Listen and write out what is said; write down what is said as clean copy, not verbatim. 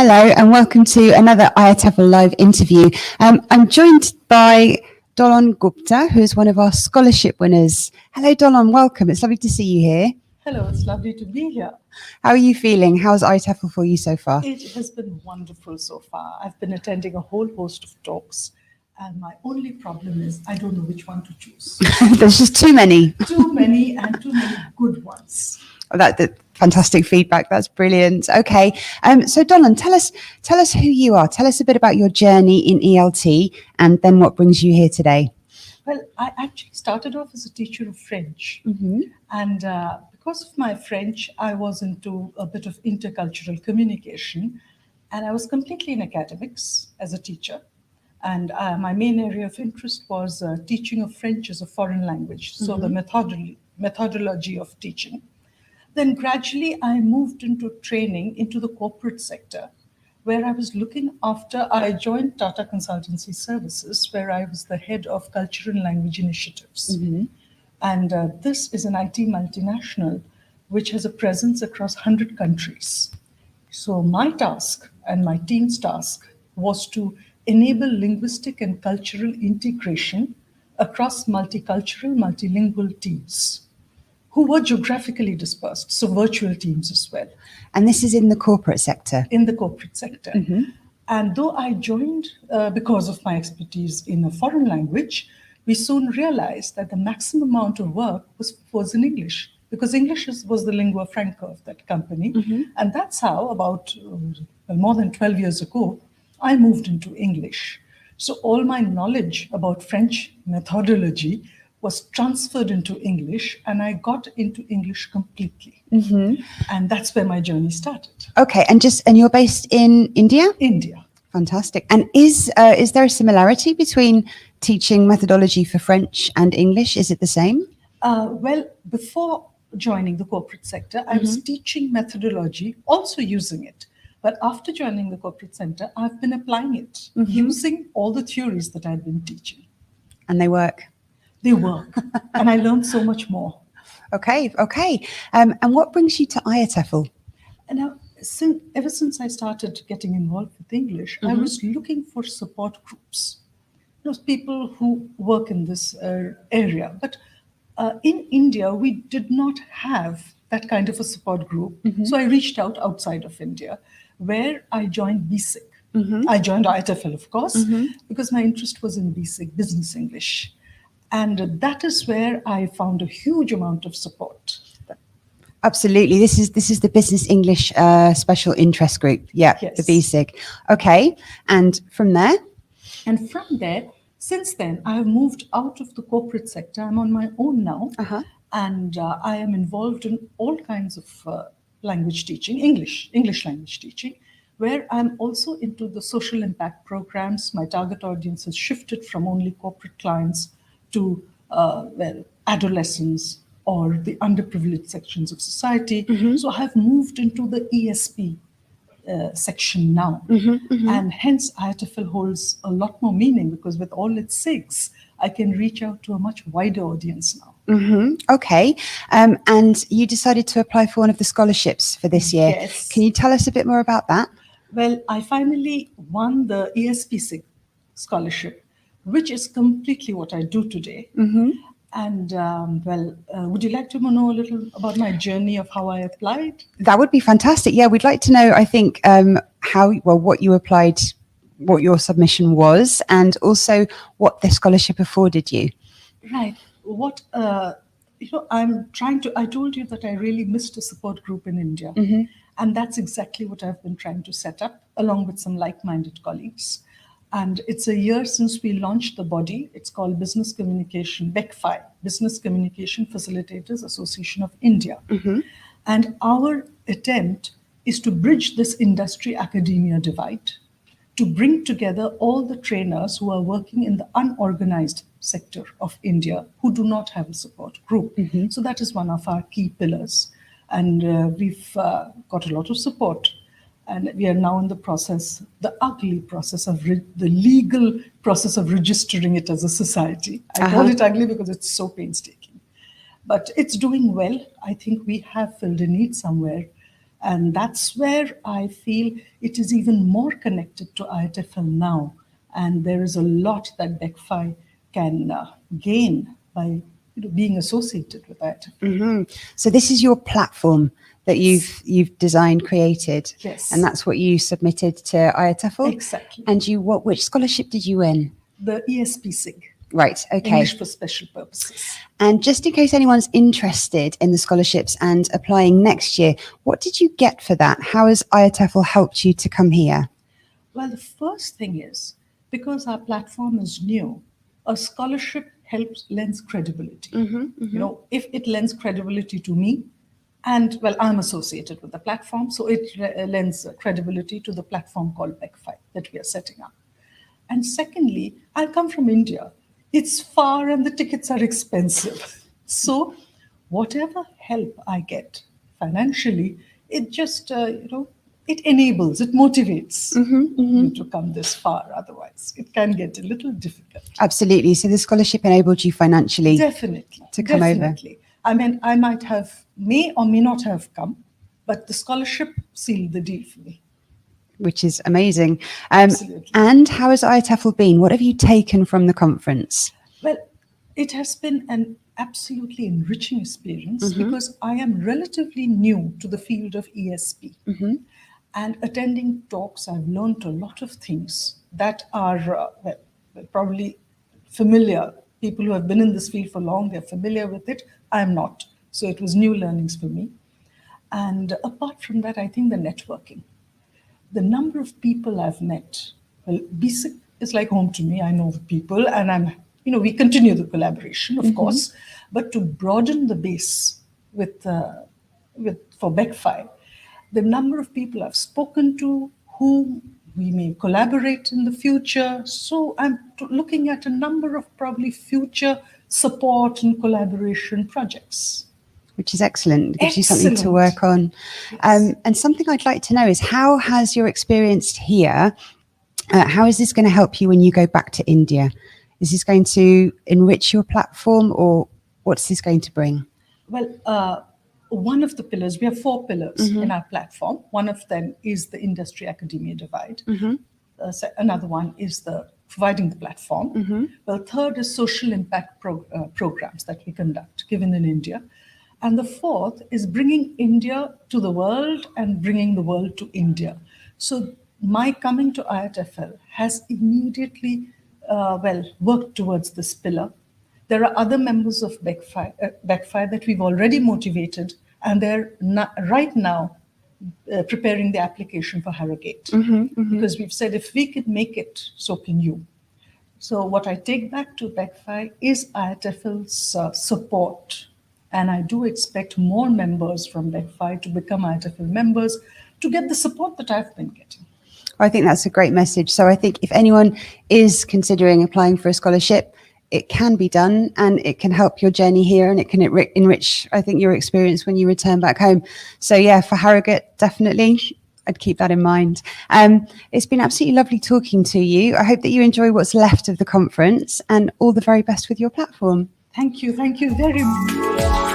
Hello and welcome to another IATEFL live interview. I'm joined by Dolon Gupta, who is one of our scholarship winners. Hello Dolon, welcome. It's lovely to see you here. Hello, it's lovely to be here. How are you feeling? How's IATEFL for you so far? It has been wonderful so far. I've been attending a whole host of talks, and my only problem is I don't know which one to choose. There's just too many. Too many good ones. Oh, that's fantastic feedback. That's brilliant. Okay, so Dolon, tell us who you are. Tell us a bit about your journey in ELT, and then what brings you here today. Well, I actually started off as a teacher of French, and because of my French, I was into a bit of intercultural communication, and I was completely in academics as a teacher. And my main area of interest was teaching of French as a foreign language, so the methodology of teaching. Then gradually I moved into training into the corporate sector, where I was looking after, I joined Tata Consultancy Services, where I was the head of culture and language initiatives. And this is an IT multinational, which has a presence across 100 countries. So my task and my team's task was to enable linguistic and cultural integration across multicultural, multilingual teams who were geographically dispersed, so virtual teams as well. And this is in the corporate sector? In the corporate sector. And though I joined because of my expertise in a foreign language, we soon realized that the maximum amount of work was in English, because English was the lingua franca of that company. And that's how, about more than 12 years ago, I moved into English. So all my knowledge about French methodology was transferred into English, and I got into English completely. And that's where my journey started. Okay, and you're based in India? India. Fantastic. And is there a similarity between teaching methodology for French and English? Is it the same? Well, before joining the corporate sector, I was teaching methodology, also using it. But after joining the corporate center, I've been applying it, using all the theories that I've been teaching. And they work? They work. And I learned so much more. Okay. And what brings you to IATEFL? And now, ever since I started getting involved with English, I was looking for support groups. Those people who work in this area. But in India, we did not have that kind of a support group. So I reached outside of India, where I joined ESPSIG. I joined IATEFL, of course, because my interest was in ESPSIG, Business English. And that is where I found a huge amount of support. Absolutely. This is the Business English Special Interest Group. Yeah, yes. The ESPSIG. Okay. And from there? And from there, since then, I have moved out of the corporate sector. I'm on my own now. And I am involved in all kinds of language teaching, English language teaching, where I'm also into the social impact programs. My target audience has shifted from only corporate clients to adolescents or the underprivileged sections of society. So I have moved into the ESP section now. And hence IATEFL holds a lot more meaning, because with all its SIGs, I can reach out to a much wider audience now. Okay. And you decided to apply for one of the scholarships for this year. Yes. Can you tell us a bit more about that? Well, I finally won the ESPSIG scholarship, which is completely what I do today. And would you like to know a little about my journey of how I applied? That would be fantastic. Yeah, we'd like to know, I think, what you applied, what your submission was, and also what the scholarship afforded you. Right. What, I told you that I really missed a support group in India. And that's exactly what I've been trying to set up, along with some like-minded colleagues. And it's a year since we launched the body. It's called Business Communication, BECFI, Business Communication Facilitators Association of India. And our attempt is to bridge this industry-academia divide, to bring together all the trainers who are working in the unorganized sector of India who do not have a support group. So that is one of our key pillars. And we've got a lot of support. And we are now in the process, the ugly process of the legal process of registering it as a society. I call it ugly because it's so painstaking. But it's doing well. I think we have filled a need somewhere. And that's where I feel it is even more connected to IATEFL now. And there is a lot that BECFI can gain by being associated with IATEFL. So this is your platform that you've designed, created, Yes. and that's what you submitted to IATEFL. Exactly. And which scholarship did you win? The ESPSIG. Right. Okay. English for Special Purposes. And just in case anyone's interested in the scholarships and applying next year, what did you get for that? How has IATEFL helped you to come here? Well, the first thing is, because our platform is new, a scholarship lends credibility. If it lends credibility to me, and well, I'm associated with the platform, so it lends credibility to the platform called BECFI that we are setting up. And secondly, I come from India. It's far and the tickets are expensive. So whatever help I get financially, it just, it enables, it motivates you to come this far. Otherwise, it can get a little difficult. Absolutely. So the scholarship enabled you financially Definitely. to come Definitely. over. I mean, I may or may not have come, but the scholarship sealed the deal for me. Which is amazing. Absolutely. And how has IATEFL been? What have you taken from the conference? Well, it has been an absolutely enriching experience because I am relatively new to the field of ESP. And attending talks, I've learned a lot of things that are probably familiar. People who have been in this field for long, they're familiar with it. I'm not. So it was new learnings for me. And apart from that, I think the networking. The number of people I've met, well, ESPSIG is like home to me. I know the people and we continue the collaboration, of course, but to broaden the base for BECFI, the number of people I've spoken to, who we may collaborate in the future. So I'm looking at a number of probably future support and collaboration projects. Which is excellent. It gives you something to work on. Yes. And something I'd like to know is, how has your experience here, how is this going to help you when you go back to India? Is this going to enrich your platform, or what's this going to bring? Well, one of the pillars, we have 4 pillars in our platform. One of them is the industry-academia divide. Another one is providing the platform. Well, third is social impact programs that we conduct, given in India. And the fourth is bringing India to the world and bringing the world to India. So my coming to IATEFL has immediately worked towards this pillar. There are other members of BECFI that we've already motivated, and they're right now preparing the application for Harrogate. Because we've said, if we can make it, so can you. So what I take back to BECFI is IATEFL's support. And I do expect more members from BECFI to become IATEFL members to get the support that I've been getting. I think that's a great message. So I think if anyone is considering applying for a scholarship, it can be done, and it can help your journey here, and it can enrich, I think, your experience when you return back home. So yeah, for Harrogate, definitely, I'd keep that in mind. It's been absolutely lovely talking to you. I hope that you enjoy what's left of the conference, and all the very best with your platform. Thank you very much.